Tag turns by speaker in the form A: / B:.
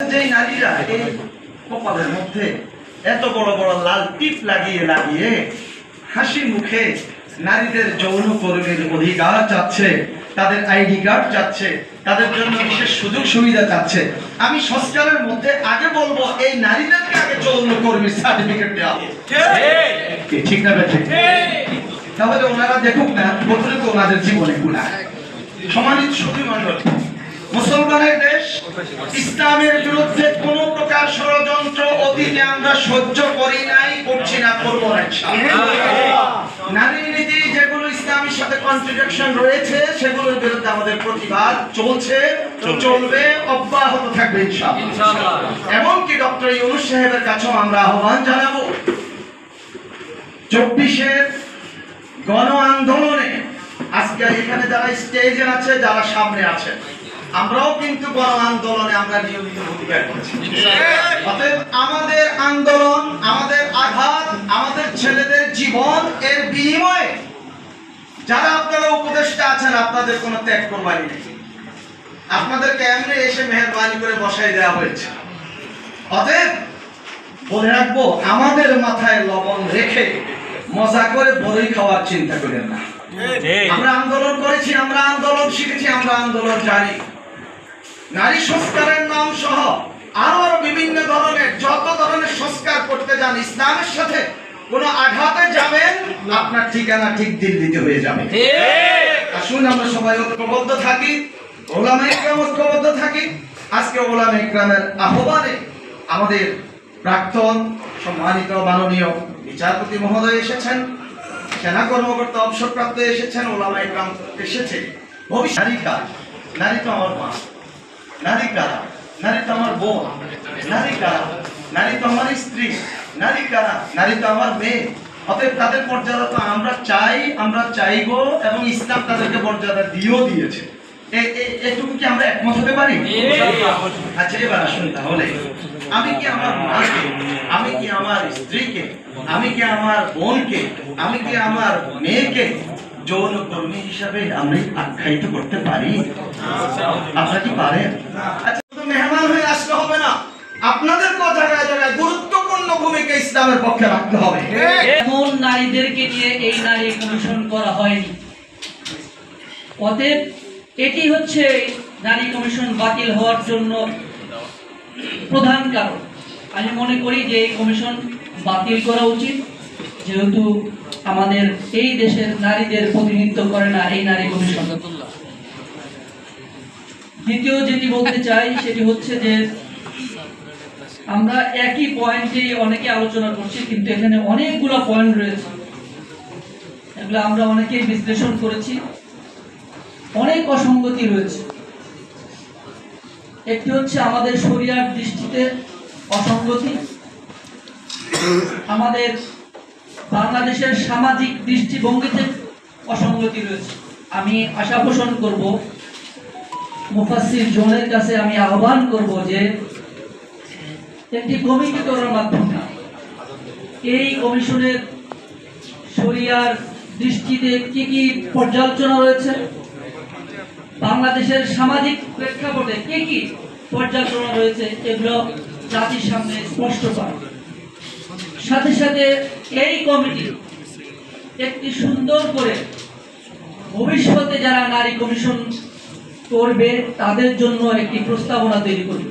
A: যেই নারীরা এই কপালের মধ্যে এত বড় বড় লাল টিপ লাগিয়ে লাগিয়ে হাসি মুখে নারীদের যৌন কর্মের অধিকার চাচ্ছে, তাদের আইডি কার্ড চাচ্ছে, তাদের জন্য বিশেষ সুযোগ সুবিধা চাচ্ছে, আমি সংস্কারের মধ্যে আগে বলবো এই নারীদেরকে আগে যৌন কর্মীর সার্টিফিকেট দেওয়া হোক। ঠিক না বেঠিক? তাহলে ওনারা দেখুক না কতটুকু ওনাদের জীবনে গুনাহ। সম্মানিত সুধী মণ্ডল, মুসলমানের দেশ, ইসলামের বিরুদ্ধে কোন প্রকার ষড়যন্ত্র অতীতে আমরা সহ্য করি নাই, করছি না, করবো না ইনশাআল্লাহ। নারী নীতি যেগুলো ইসলামের সাথে কন্ট্রাডিকশন রয়েছে সেগুলোর বিরুদ্ধে আমাদের প্রতিবাদ চলছে, চলবে, অব্যাহত থাকবে ইনশাআল্লাহ। এমনকি ডক্টর ইউনূস সাহেবের কাছেও আমরা আহ্বান জানাবো 24-এর গণ আন্দোলনে আজকে এখানে যারা স্টেজে আছে, যারা সামনে আছে, আমরাও কিন্তু গণ আন্দোলনে আমরা নিয়মিত ভূমিকা করছি। অতএব আমাদের আন্দোলন, আমাদের আঘাত, আমাদের ছেলেদের জীবন এর বিনিময়ে যারা আপনারা উপদেষ্টা আছেন আপনাদের কোনো ত্যাগ কোরবানি নেই, আপনাদেরকে এমনি এসে মেহেরবানি করে বসাই দেওয়া হয়েছে। অতএব বলে রাখবো, আমাদের মাথায় লবণ রেখে মজা করে বড়ই খাওয়ার চিন্তা করেন না। আমরা আন্দোলন করেছি, আমরা আন্দোলন শিখেছি, আমরা আন্দোলন জানি। নারী সংস্কারের নাম সহ আরো বিভিন্ন ধরনের যত ধরনের সংস্কার করতে যান, ইসলামের সাথে কোনো আঘাতে যাবেন, আপনার ঠিকানা ঠিক দিল্লিতে হয়ে যাবে। আসুন আমরা সবাই ঐক্যবদ্ধ থাকি, ওলামা ইকরাম ঐক্যবদ্ধ থাকি। আজকে ওলামা ইকরামের আহ্বানে আমাদের প্রাক্তন সম্মানিত মাননীয় বিচারপতি মহোদয় এসেছেন, সেনা কর্মকর্তা অবসরপ্রাপ্ত এসেছেন, ওলামা ইকরাম এসেছে। ভবিষ্যৎ নারী তো আমার মা, নারী কারা? নারী তো আমার বোন, নারী কারা? নারী তো আমার স্ত্রী, নারী কারা? নারী তো আমার মেয়ে। অতএব তাদের মর্যাদা তো আমরা চাই, আমরা চাইবো, এবং ইসলাম তাদেরকে মর্যাদা দিয়েও দিয়েছে। এটুকু কি আমরা একমত হতে পারি? আচ্ছা, এবার আসুন তাহলে, আমি কি আমার মাকে, আমি কি আমার স্ত্রীকে, আমি কি আমার বোনকে, আমি কি আমার মেয়েকে যৌন কর্মী হিসাবে আমি আখ্যায়িত করতে পারি? আপনারা কি পারেন? আচ্ছা, শুধু মেহমান হয়ে আসলে হবে না, আপনাদেরকেও জায়গায় জায়গায় গুরুত্বপূর্ণ ভূমিকা ইসলামের পক্ষে রাখতে হবে।
B: এমন নারীদেরকে নিয়ে এই নারী কমিশন করা হয়নি। অতএব এটি হচ্ছে নারী কমিশন বাতিল হওয়ার জন্য প্রধান কারণ। আমি মনে করি যে এই কমিশন বাতিল করা উচিত, যেহেতু আমাদের এই দেশের নারীদের প্রতিনিধিত্ব করে না এই নারী কমিশন। দ্বিতীয় যেটি বলতে চাই সেটি হচ্ছে যে আমরা একই পয়েন্টে অনেকে আলোচনা করছি, কিন্তু এখানে অনেকগুলো পয়েন্ট রয়েছে, এগুলো আমরা অনেকেই বিশ্লেষণ করেছি, অনেক অসঙ্গতি রয়েছে। একটি হচ্ছে আমাদের শরিয়ার দৃষ্টিতে অসঙ্গতি, আমাদের বাংলাদেশের সামাজিক দৃষ্টিভঙ্গিতে অসঙ্গতি রয়েছে। আমি আশা পোষণ করব, মুফাসসির জনের কাছে আমি আহ্বান করব যে একটি কমিটি করার মাধ্যমে এই কমিশনের শরিয়ার দৃষ্টিতে কি কি পর্যালোচনা রয়েছে, বাংলাদেশের সামাজিক প্রেক্ষাপটে কি কি পর্যালোচনা রয়েছে, এগুলো জাতির সামনে স্পষ্ট করা। সাথে সাথে এই কমিটি একটি সুন্দর করে ভবিষ্যতে যারা নারী কমিশন করবে তাদের জন্য একটি প্রস্তাবনা তৈরি করবে।